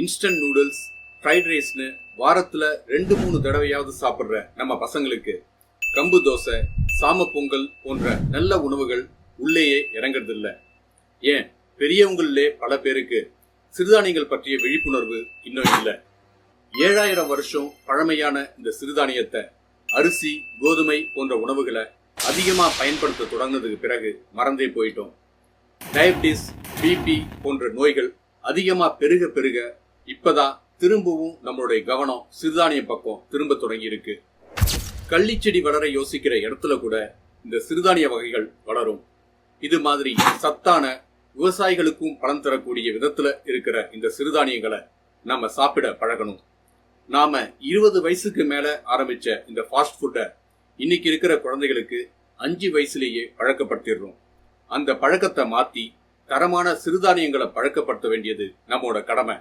Instant noodles, fried ரைஸ்னு வாரத்துல 2-3 தடவையாவது சாப்பிடுற நம்ம பசங்களுக்கு கம்பு தோசை, சாம பொங்கல் போன்ற நல்ல உணவுகள் உள்ளேயே இறங்குறது இல்ல. ஏன், பெரியவங்களிலே பல பேருக்கு சிறுதானியங்கள் பற்றிய விழிப்புணர்வு இன்னும் இல்லை. 7000 வருஷம் பழமையான இந்த சிறுதானியத்தை அரிசி, கோதுமை போன்ற உணவுகளை அதிகமா பயன்படுத்த தொடங்கினதுக்கு பிறகு மறந்தே போயிட்டோம். டயபிட்டிஸ், பிபி போன்ற நோய்கள் அதிகமா பெருக பெருக இப்பதான் திரும்பவும் நம்மளுடைய கவனம் சிறுதானிய பக்கம் திரும்ப தொடங்கி இருக்கு. கள்ளிச்செடி வளர யோசிக்கிற இடத்துல கூட இந்த சிறுதானிய வகைகள் வளரும். இது மாதிரி சத்தான, விவசாயிகளுக்கும் பலன் தரக்கூடிய விதத்துல இருக்கிற இந்த சிறுதானியங்களை நம்ம சாப்பிட பழகணும். நாம 20 வயசுக்கு மேல ஆரம்பிச்ச இந்த ஃபாஸ்ட் ஃபுட்டை இன்னைக்கு இருக்கிற குழந்தைகளுக்கு 5 வயசுலேயே பழக்கப்படுத்திடுறோம். அந்த பழக்கத்தை மாத்தி தரமான சிறுதானியங்களை பழக்கப்படுத்த வேண்டியது நம்மோட கடமை.